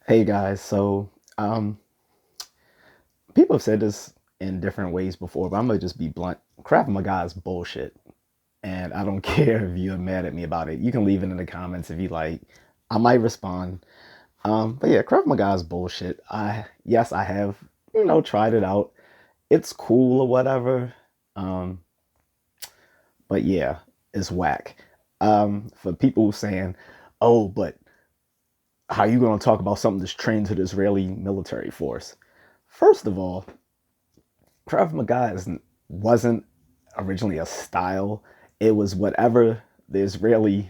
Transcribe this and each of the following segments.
Hey guys, um, people have said this in different ways before, but I'm gonna just be blunt. Krav Maga is bullshit, and I don't care if you're mad at me about it. You can leave it in the comments if you like. I might respond. But yeah, Krav Maga is bullshit. Yes, I have tried it out. It's cool or whatever. Um, but yeah, it's whack. For people saying, "Oh, but how you gonna talk about something that's trained to the Israeli military force?" First of all, Krav Maga wasn't originally a style. It was whatever the Israeli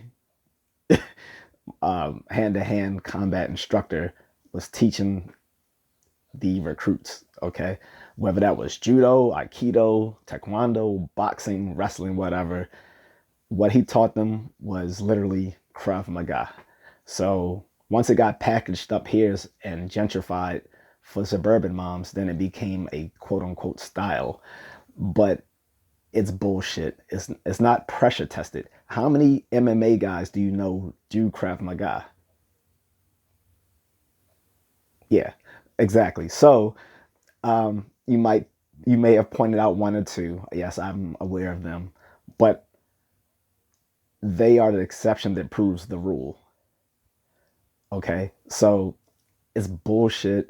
hand-to-hand combat instructor was teaching the recruits. Okay, whether that was judo, aikido, taekwondo, boxing, wrestling, whatever. What he taught them was literally Krav Maga. So once it got packaged up here and gentrified for suburban moms, then it became a quote unquote style. But it's bullshit. It's not pressure tested. How many MMA guys do you know do Krav Maga? Yeah, exactly. So you might you may have pointed out one or two. Yes, I'm aware of them, but they are the exception that proves the rule. Okay, so it's bullshit.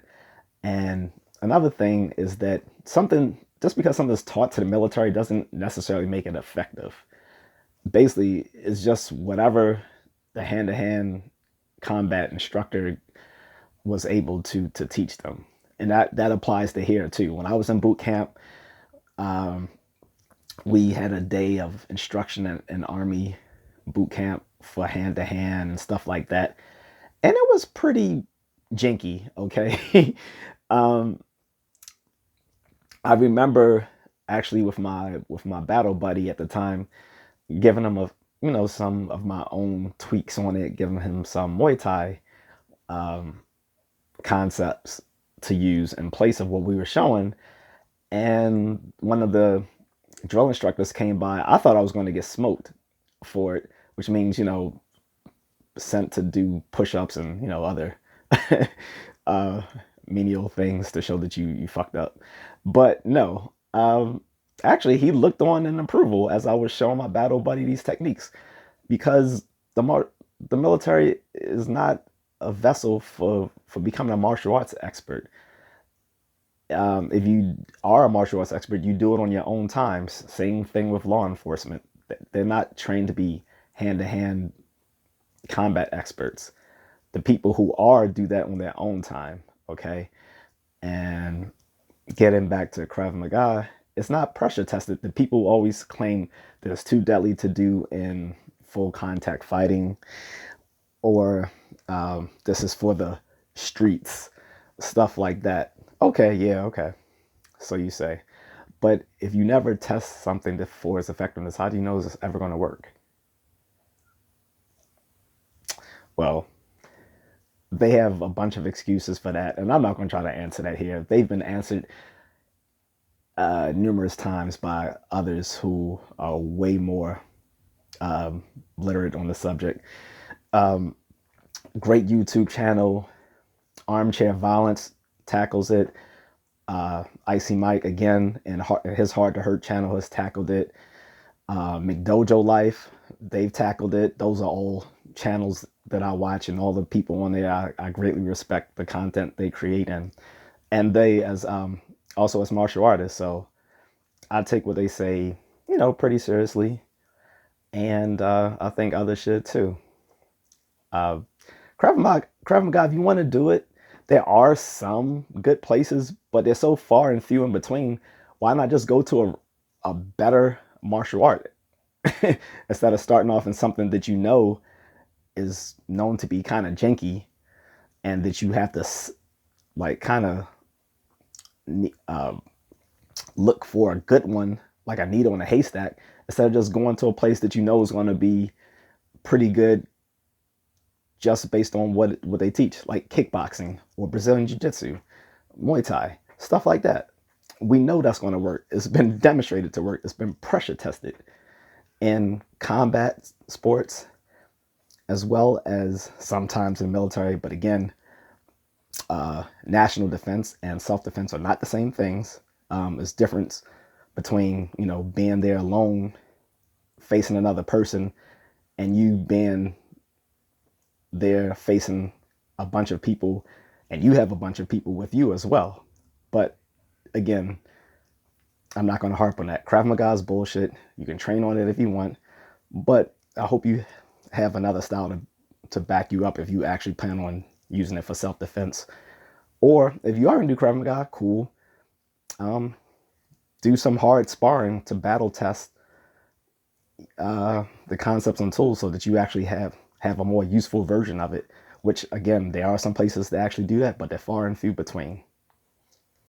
And another thing is that something just because something's taught to the military doesn't necessarily make it effective. Basically, it's just whatever the hand-to-hand combat instructor was able to teach them, and that applies to here too. When I was in boot camp, um, we had a day of instruction in Army boot camp for hand-to-hand and stuff like that, and it was pretty janky. Okay, um, I remember actually with my battle buddy at the time giving him some of my own tweaks on it, giving him some Muay Thai um, concepts to use in place of what we were showing. And one of the drill instructors came by. I thought I was going to get smoked for it, which means, sent to do push ups and, other uh, menial things to show that you fucked up. But no, actually, he looked on in approval as I was showing my battle buddy these techniques because the military is not a vessel for becoming a martial arts expert. If you are a martial arts expert, you do it on your own times. Same thing with law enforcement. They're not trained to be hand to hand combat experts. The people who are do that on their own time. Okay. And getting back to Krav Maga, it's not pressure tested. The people always claim that it's too deadly to do in full contact fighting, or this is for the streets, stuff like that. Okay, yeah, okay. So you say. But if you never test something for its effectiveness, how do you know it's ever going to work? Well, they have a bunch of excuses for that, and I'm not going to try to answer that here. They've been answered numerous times by others who are way more um, literate on the subject. Um, Great YouTube channel, Armchair Violence tackles it. Icy Mike again, and his Hard to Hurt channel has tackled it. McDojo Life, they've tackled it. Those are all channels that I watch, and all the people on there, I greatly respect the content they create, and they as also as martial artists. So I take what they say, pretty seriously, and I think others should too. Uh, Krav Maga, if you want to do it, there are some good places, but they're so far and few in between. Why not just go to a better martial art instead of starting off in something that is known to be kind of janky, and that you have to like kind of uh, look for a good one, like a needle in a haystack, instead of just going to a place that you know is going to be pretty good just based on what they teach, like kickboxing or Brazilian jiu-jitsu, Muay Thai, stuff like that. We know that's going to work. It's been demonstrated to work. It's been pressure tested in combat sports as well as sometimes in military. But again, national defense and self-defense are not the same things. There's difference between, being there alone facing another person and you being there facing a bunch of people, and you have a bunch of people with you as well. But again, I'm not going to harp on that. Krav Maga is bullshit. You can train on it if you want, but I hope you have another style to back you up if you actually plan on using it for self-defense. Or if you are going to do Krav Maga, cool. Do some hard sparring to battle test the concepts and tools so that you actually have a more useful version of it, which again, there are some places that actually do that, but they're far and few between.